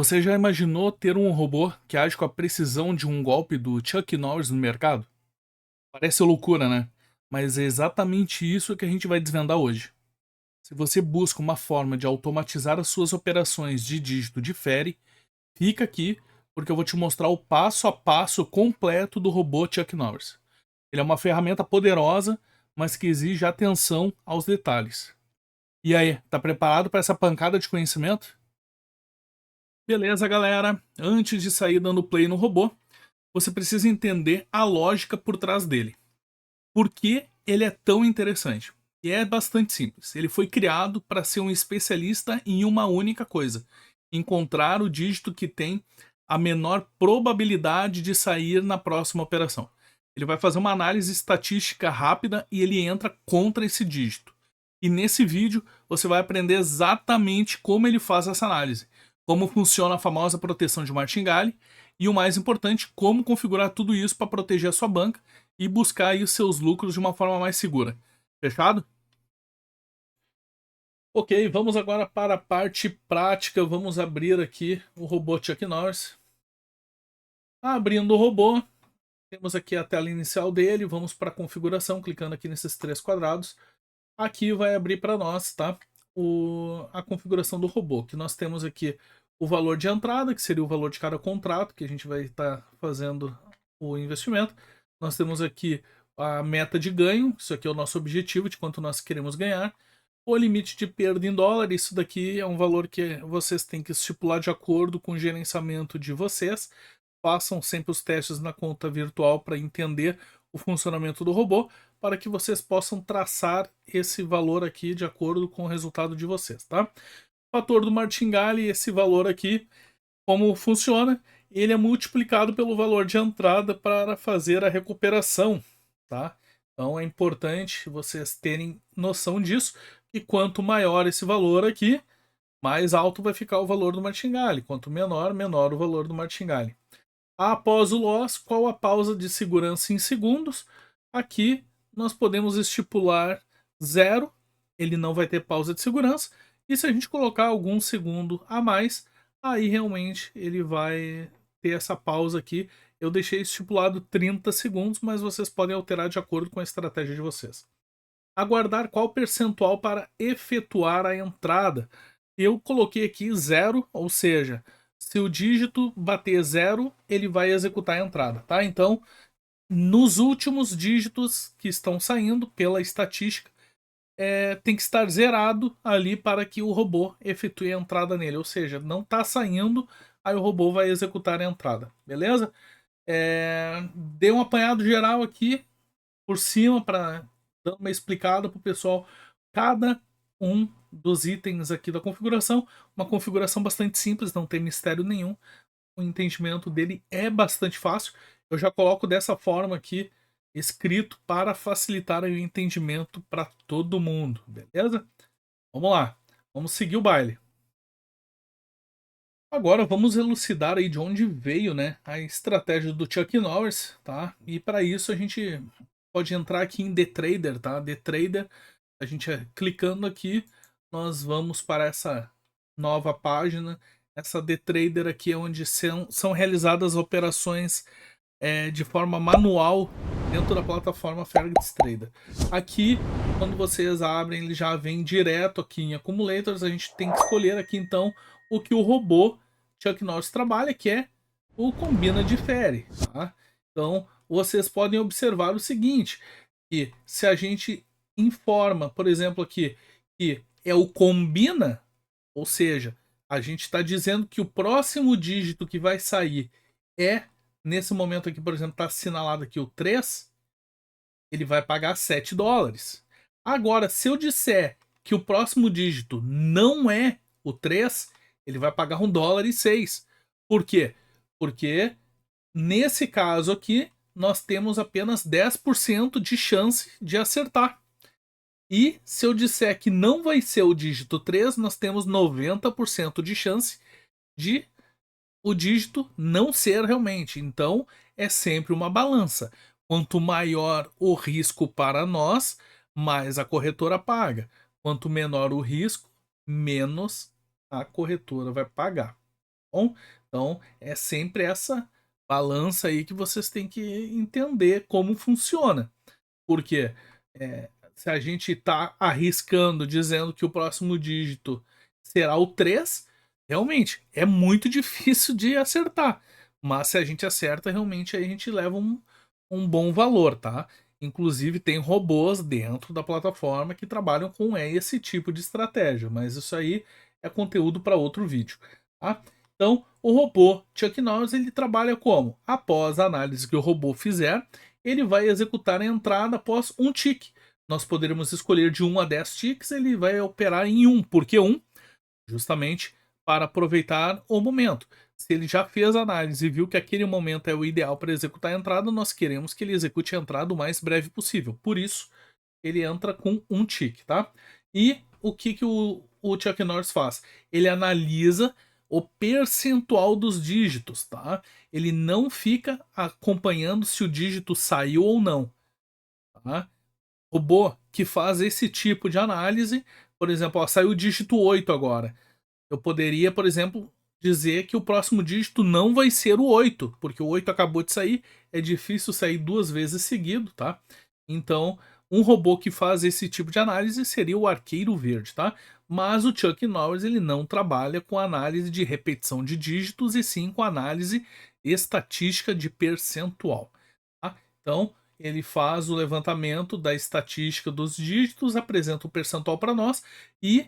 Você já imaginou ter um robô que age com a precisão de um golpe do Chuck Norris no mercado? Parece loucura, né? Mas é exatamente isso que a gente vai desvendar hoje. Se você busca uma forma de automatizar as suas operações de dígito de Fere, fica aqui porque eu vou te mostrar o passo a passo completo do robô Chuck Norris. Ele é uma ferramenta poderosa, mas que exige atenção aos detalhes. E aí, tá preparado para essa pancada de conhecimento? Beleza, galera. Antes de sair dando play no robô, você precisa entender a lógica por trás dele. Por que ele é tão interessante? E é bastante simples. Ele foi criado para ser um especialista em uma única coisa: encontrar o dígito que tem a menor probabilidade de sair na próxima operação. Ele vai fazer uma análise estatística rápida e ele entra contra esse dígito. E nesse vídeo você vai aprender exatamente como ele faz essa análise, como funciona a famosa proteção de martingale e, o mais importante, como configurar tudo isso para proteger a sua banca e buscar aí os seus lucros de uma forma mais segura. Fechado? Ok, vamos agora para a parte prática. Vamos abrir aqui o robô Chuck Norris. Abrindo o robô, temos aqui a tela inicial dele. Vamos para a configuração, clicando aqui nesses três quadrados. Aqui vai abrir para nós, tá? A configuração do robô, que nós temos aqui o valor de entrada, que seria o valor de cada contrato que a gente vai estar fazendo o investimento. Nós temos aqui a meta de ganho, isso aqui é o nosso objetivo de quanto nós queremos ganhar. O limite de perda em dólar, isso daqui é um valor que vocês têm que estipular de acordo com o gerenciamento de vocês. Façam sempre os testes na conta virtual para entender o funcionamento do robô, para que vocês possam traçar esse valor aqui de acordo com o resultado de vocês, tá? O fator do martingale, esse valor aqui, como funciona? Ele é multiplicado pelo valor de entrada para fazer a recuperação, tá? Então é importante vocês terem noção disso, e quanto maior esse valor aqui, mais alto vai ficar o valor do martingale. Quanto menor, menor o valor do martingale. Após o loss, qual a pausa de segurança em segundos? Aqui nós podemos estipular 0, ele não vai ter pausa de segurança. E se a gente colocar algum segundo a mais, aí realmente ele vai ter essa pausa aqui. Eu deixei estipulado 30 segundos, mas vocês podem alterar de acordo com a estratégia de vocês. Aguardar qual percentual para efetuar a entrada. Eu coloquei aqui 0, ou seja, se o dígito bater 0, ele vai executar a entrada, tá? Então, nos últimos dígitos que estão saindo pela estatística, tem que estar zerado ali para que o robô efetue a entrada nele. Ou seja, não está saindo, aí o robô vai executar a entrada, beleza? Dei um apanhado geral aqui por cima para dar uma explicada para o pessoal cada um dos itens aqui da configuração. Uma configuração bastante simples, não tem mistério nenhum. O entendimento dele é bastante fácil. Eu já coloco dessa forma aqui, escrito, para facilitar o entendimento para todo mundo, beleza? Vamos lá, vamos seguir o baile. Agora vamos elucidar aí de onde veio, né, a estratégia do Chuck Norris, tá? E para isso a gente pode entrar aqui em The Trader, tá? The Trader, a gente clicando aqui, nós vamos para essa nova página. Essa The Trader aqui é onde são realizadas operações de forma manual dentro da plataforma Ferrex Trader. Aqui, quando vocês abrem, ele já vem direto aqui em Accumulators. A gente tem que escolher aqui então o que o robô Chuck Norris trabalha, que é o Combina Difere, tá? Então, vocês podem observar o seguinte, que se a gente informa, por exemplo, aqui, que é o Combina, ou seja, a gente está dizendo que o próximo dígito que vai sair é, nesse momento aqui, por exemplo, está assinalado aqui o 3, ele vai pagar 7 dólares. Agora, se eu disser que o próximo dígito não é o 3, ele vai pagar 1,06 dólar. Por quê? Porque nesse caso aqui, nós temos apenas 10% de chance de acertar. E se eu disser que não vai ser o dígito 3, nós temos 90% de chance de o dígito não ser realmente. Então, é sempre uma balança. Quanto maior o risco para nós, mais a corretora paga. Quanto menor o risco, menos a corretora vai pagar. bom? Então, é sempre essa balança aí que vocês têm que entender como funciona. Porque se a gente está arriscando, dizendo que o próximo dígito será o 3, realmente é muito difícil de acertar. Mas se a gente acerta, realmente aí a gente leva um bom valor, tá? Inclusive tem robôs dentro da plataforma que trabalham com esse tipo de estratégia, mas isso aí é conteúdo para outro vídeo, tá? Então, o robô Chuck Norris ele trabalha como? Após a análise que o robô fizer, ele vai executar a entrada após um tique. Nós poderemos escolher de 1 a 10 tiques, ele vai operar em 1. Por que 1? Justamente para aproveitar o momento. Se ele já fez a análise e viu que aquele momento é o ideal para executar a entrada, nós queremos que ele execute a entrada o mais breve possível. Por isso, ele entra com um tique, tá? E o que o Chuck Norris faz? Ele analisa o percentual dos dígitos, tá? Ele não fica acompanhando se o dígito saiu ou não, tá? O robô que faz esse tipo de análise, por exemplo, ó, saiu o dígito 8 agora. Eu poderia, por exemplo, dizer que o próximo dígito não vai ser o 8, porque o 8 acabou de sair, é difícil sair 2 vezes seguido, tá? Então, um robô que faz esse tipo de análise seria o Arqueiro Verde, tá? Mas o Chuck Norris ele não trabalha com análise de repetição de dígitos e sim com análise estatística de percentual, tá? Então, ele faz o levantamento da estatística dos dígitos, apresenta o percentual para nós e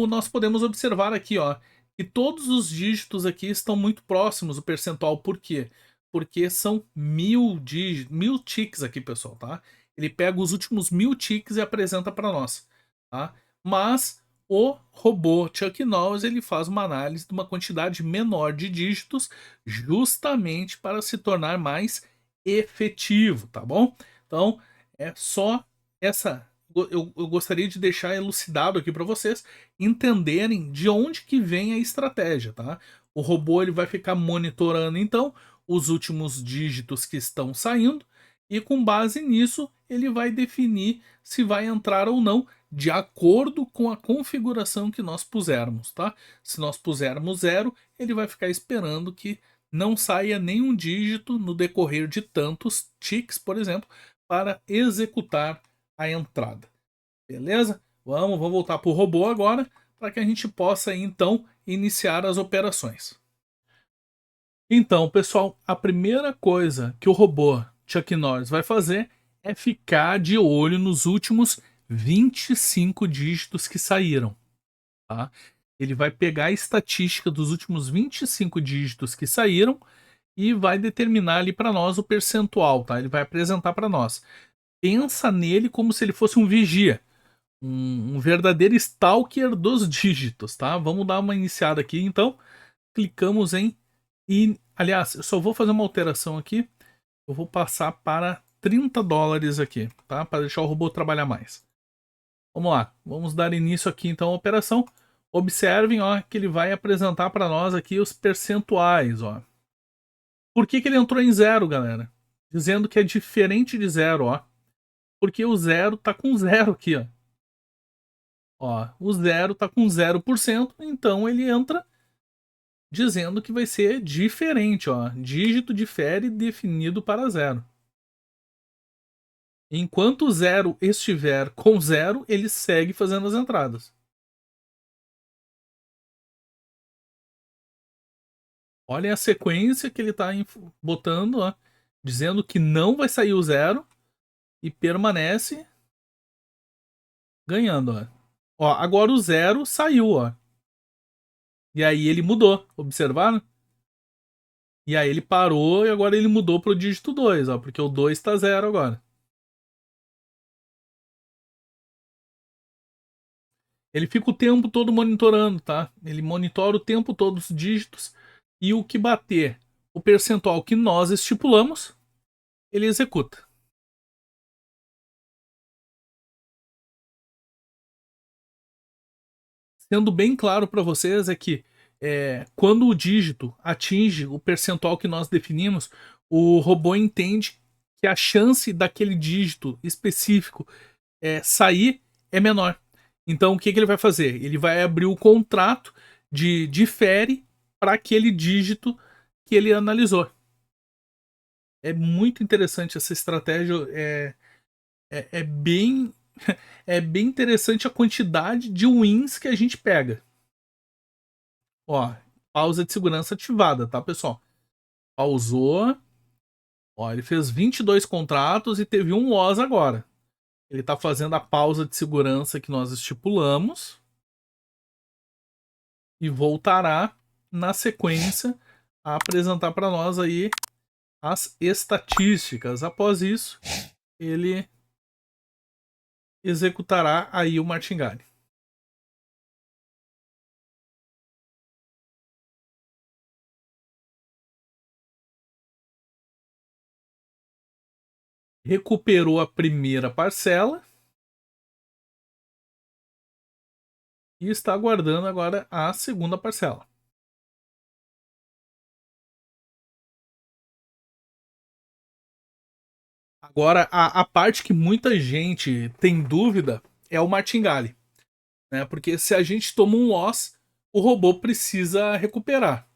nós podemos observar aqui, ó, que todos os dígitos aqui estão muito próximos do percentual. Por quê? Porque são 1000 dígitos, 1000 ticks aqui, pessoal, tá? Ele pega os últimos 1000 ticks e apresenta para nós, tá? Mas o robô Chuck Norris ele faz uma análise de uma quantidade menor de dígitos, justamente para se tornar mais efetivo, tá bom? Então é só essa. Eu gostaria de deixar elucidado aqui para vocês entenderem de onde que vem a estratégia, tá? O robô ele vai ficar monitorando então os últimos dígitos que estão saindo e com base nisso ele vai definir se vai entrar ou não de acordo com a configuração que nós pusermos, tá? Se nós pusermos 0, ele vai ficar esperando que não saia nenhum dígito no decorrer de tantos ticks, por exemplo, para executar a entrada. Beleza? Vamos voltar para o robô agora, para que a gente possa então iniciar as operações. Então, pessoal, a primeira coisa que o robô Chuck Norris vai fazer é ficar de olho nos últimos 25 dígitos que saíram, tá? Ele vai pegar a estatística dos últimos 25 dígitos que saíram e vai determinar ali para nós o percentual, tá? Ele vai apresentar para nós. Pensa nele como se ele fosse um vigia, um verdadeiro stalker dos dígitos, tá? Vamos dar uma iniciada aqui, então. Clicamos em aliás, eu só vou fazer uma alteração aqui. Eu vou passar para $30 aqui, tá? Para deixar o robô trabalhar mais. Vamos lá, vamos dar início aqui então à operação. Observem, ó, que ele vai apresentar para nós aqui os percentuais, ó. Por que ele entrou em 0, galera? Dizendo que é diferente de 0, ó. Porque o 0 tá com 0 aqui, ó. Ó, o 0 tá com 0%, então ele entra dizendo que vai ser diferente, ó. Dígito difere definido para 0. Enquanto o 0 estiver com 0, ele segue fazendo as entradas. Olha a sequência que ele está botando, ó, dizendo que não vai sair o 0 e permanece ganhando, ó. Ó, agora o 0 saiu, ó. E aí ele mudou, observaram? E aí ele parou e agora ele mudou pro dígito 2, ó, porque o 2 tá 0 agora. Ele fica o tempo todo monitorando, tá? Ele monitora o tempo todo os dígitos e o que bater o percentual que nós estipulamos, ele executa. Sendo bem claro para vocês é que quando o dígito atinge o percentual que nós definimos, o robô entende que a chance daquele dígito específico sair é menor. Então o que ele vai fazer? Ele vai abrir o contrato de difere para aquele dígito que ele analisou. É muito interessante essa estratégia, é bem é bem interessante a quantidade de wins que a gente pega. Ó, pausa de segurança ativada, tá, pessoal? Pausou. Ó, ele fez 22 contratos e teve um loss agora. Ele tá fazendo a pausa de segurança que nós estipulamos e voltará na sequência a apresentar para nós aí as estatísticas. Após isso, ele executará aí o martingale. Recuperou a primeira parcela e está aguardando agora a segunda parcela. Agora, a parte que muita gente tem dúvida é o martingale, né? Porque se a gente toma um loss, o robô precisa recuperar.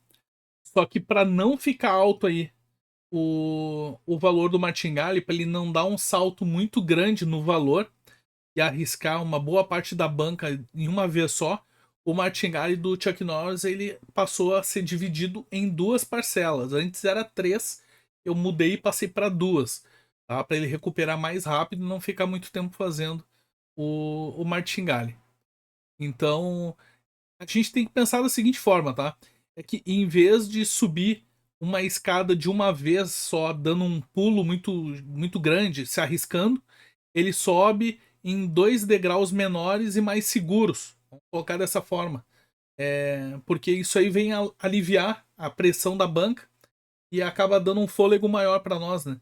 Só que para não ficar alto aí o valor do martingale, para ele não dar um salto muito grande no valor e arriscar uma boa parte da banca em uma vez só, o martingale do Chuck Norris ele passou a ser dividido em duas parcelas. Antes era três, eu mudei e passei para duas, tá? Para ele recuperar mais rápido e não ficar muito tempo fazendo o martingale. Então, a gente tem que pensar da seguinte forma, tá? É que em vez de subir uma escada de uma vez só, dando um pulo muito grande, se arriscando, ele sobe em 2 degraus menores e mais seguros. Vamos colocar dessa forma. Porque isso aí vem aliviar a pressão da banca e acaba dando um fôlego maior para nós, né?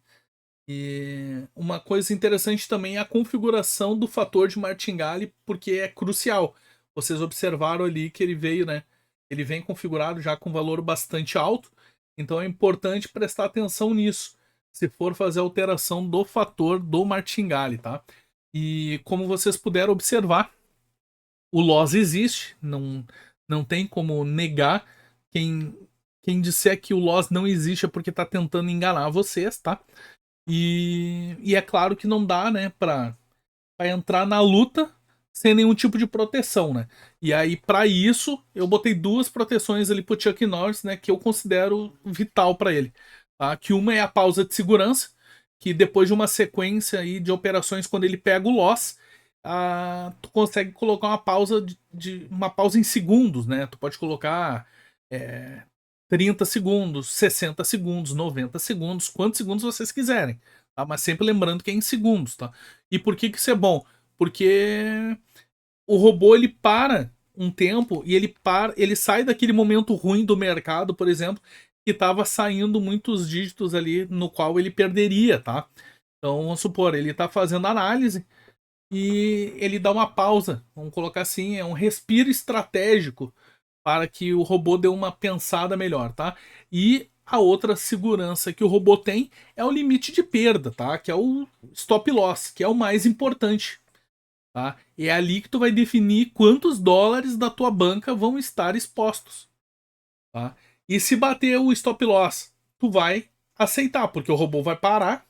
E uma coisa interessante também é a configuração do fator de martingale, porque é crucial. Vocês observaram ali que ele veio, né? Ele vem configurado já com valor bastante alto, então é importante prestar atenção nisso, se for fazer alteração do fator do martingale, tá? E como vocês puderam observar, o loss existe, não tem como negar. Quem disser que o loss não existe é porque está tentando enganar vocês, tá? E é claro que não dá, né, pra entrar na luta sem nenhum tipo de proteção, né? E aí, para isso, eu botei duas proteções ali pro Chuck Norris, né, que eu considero vital para ele, tá? Que uma é a pausa de segurança, que depois de uma sequência aí de operações, quando ele pega o loss, tu consegue colocar uma pausa uma pausa em segundos, né? Tu pode colocar é, 30 segundos, 60 segundos, 90 segundos, quantos segundos vocês quiserem, tá? Mas sempre lembrando que é em segundos, tá? E por que isso é bom? Porque o robô ele para um tempo e ele sai daquele momento ruim do mercado, por exemplo, que estava saindo muitos dígitos ali no qual ele perderia, tá? Então, vamos supor, ele está fazendo análise e ele dá uma pausa, vamos colocar assim, é um respiro estratégico para que o robô dê uma pensada melhor, tá? E a outra segurança que o robô tem é o limite de perda, tá? Que é o stop loss, que é o mais importante, tá? É ali que tu vai definir quantos dólares da tua banca vão estar expostos, tá? E se bater o stop loss, tu vai aceitar, porque o robô vai parar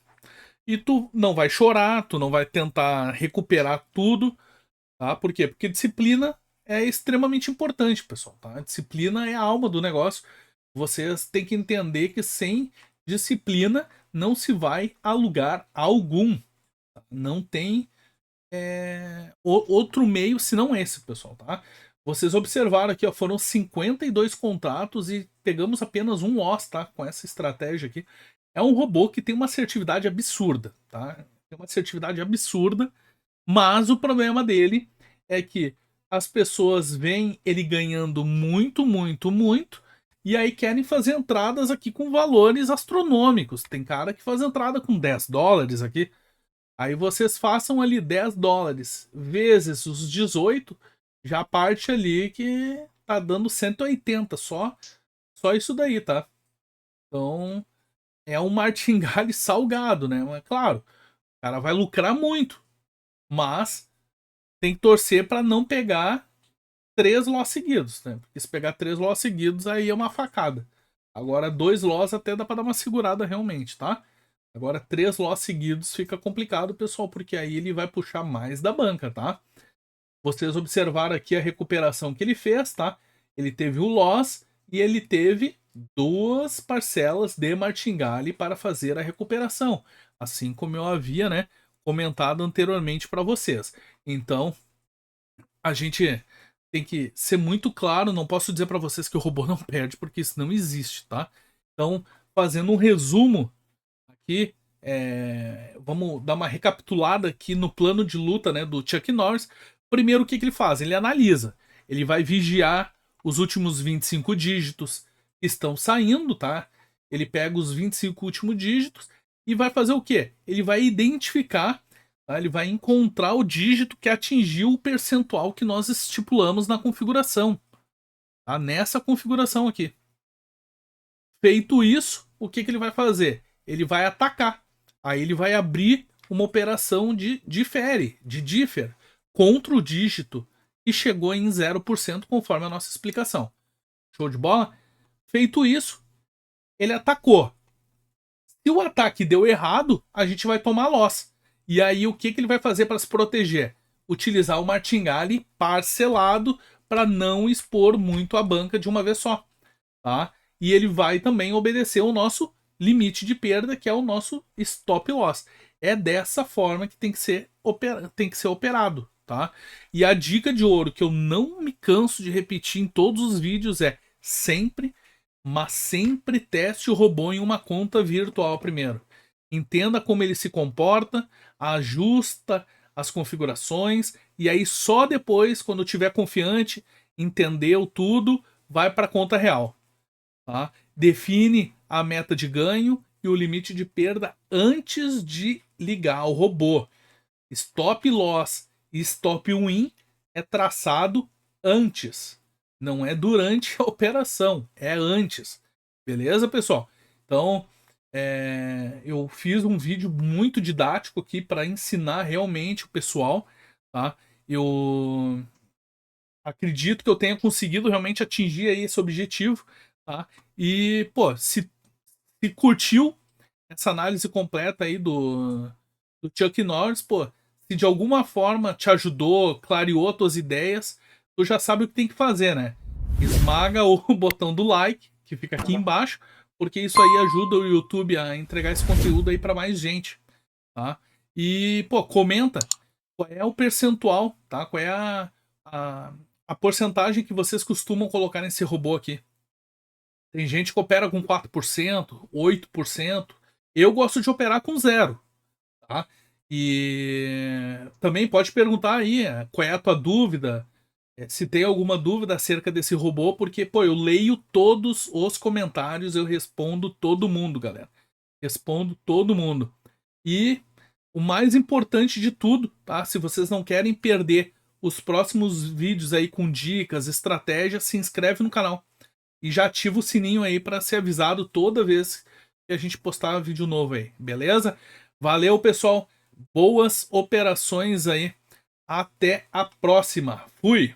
e tu não vai chorar, tu não vai tentar recuperar tudo, tá? Por quê? Porque disciplina é extremamente importante, pessoal, tá? A disciplina é a alma do negócio. Vocês têm que entender que sem disciplina não se vai a lugar algum. Tá? Não tem outro meio senão esse, pessoal, tá? Vocês observaram aqui, ó, foram 52 contratos e pegamos apenas um loss, tá? Com essa estratégia aqui. É um robô que tem uma assertividade absurda, tá? Tem uma assertividade absurda, mas o problema dele é que as pessoas veem ele ganhando muito, muito, muito, e aí querem fazer entradas aqui com valores astronômicos. Tem cara que faz entrada com 10 dólares aqui. Aí vocês façam ali 10 dólares vezes os 18, já parte ali que tá dando 180 só isso daí, tá? Então é um martingale salgado, né? Mas claro, o cara vai lucrar muito, mas tem que torcer para não pegar 3 loss seguidos, né? Porque se pegar 3 loss seguidos, aí é uma facada. Agora 2 loss até dá pra dar uma segurada realmente, tá? Agora 3 loss seguidos fica complicado, pessoal, porque aí ele vai puxar mais da banca, tá? Vocês observaram aqui a recuperação que ele fez, tá? Ele teve o loss e ele teve 2 parcelas de martingale para fazer a recuperação, assim como eu havia, né, comentado anteriormente para vocês. Então, a gente tem que ser muito claro, não posso dizer para vocês que o robô não perde, porque isso não existe, tá? Então, fazendo um resumo aqui, vamos dar uma recapitulada aqui no plano de luta, né, do Chuck Norris. Primeiro, o que ele faz? Ele analisa. Ele vai vigiar os últimos 25 dígitos que estão saindo, tá? Ele pega os 25 últimos dígitos e vai fazer o quê? Ele vai identificar, tá? Ele vai encontrar o dígito que atingiu o percentual que nós estipulamos na configuração, tá? Nessa configuração aqui. Feito isso, o que ele vai fazer? Ele vai atacar. Aí ele vai abrir uma operação de differ, contra o dígito que chegou em 0% conforme a nossa explicação. Show de bola? Feito isso, ele atacou. Se o ataque deu errado, a gente vai tomar loss. E aí o que ele vai fazer para se proteger? Utilizar o martingale parcelado para não expor muito a banca de uma vez só, tá? E ele vai também obedecer o nosso limite de perda, que é o nosso stop loss. É dessa forma que tem que ser operado, tá? E a dica de ouro que eu não me canso de repetir em todos os vídeos é sempre, mas sempre teste o robô em uma conta virtual primeiro. Entenda como ele se comporta, ajusta as configurações e aí só depois, quando tiver confiante, entendeu tudo, vai para a conta real. Tá? Define a meta de ganho e o limite de perda antes de ligar o robô. Stop loss e stop win é traçado antes. Não é durante a operação, é antes. Beleza, pessoal? Então, eu fiz um vídeo muito didático aqui para ensinar realmente o pessoal. Tá? Eu acredito que eu tenha conseguido realmente atingir aí esse objetivo. Tá? E, pô, se curtiu essa análise completa aí do Chuck Norris, pô, se de alguma forma te ajudou, clareou tuas ideias, tu já sabe o que tem que fazer, né? Esmaga o botão do like, que fica aqui embaixo, porque isso aí ajuda o YouTube a entregar esse conteúdo aí para mais gente, tá? E, pô, comenta qual é o percentual, tá? Qual é a porcentagem que vocês costumam colocar nesse robô aqui. Tem gente que opera com 4%, 8%. Eu gosto de operar com 0%. Tá? E também pode perguntar aí qual é a tua dúvida, se tem alguma dúvida acerca desse robô, porque, pô, eu leio todos os comentários, eu respondo todo mundo, galera. Respondo todo mundo. E o mais importante de tudo, tá? Se vocês não querem perder os próximos vídeos aí com dicas, estratégias, se inscreve no canal. E já ativa o sininho aí para ser avisado toda vez que a gente postar vídeo novo aí, beleza? Valeu, pessoal. Boas operações aí. Até a próxima. Fui!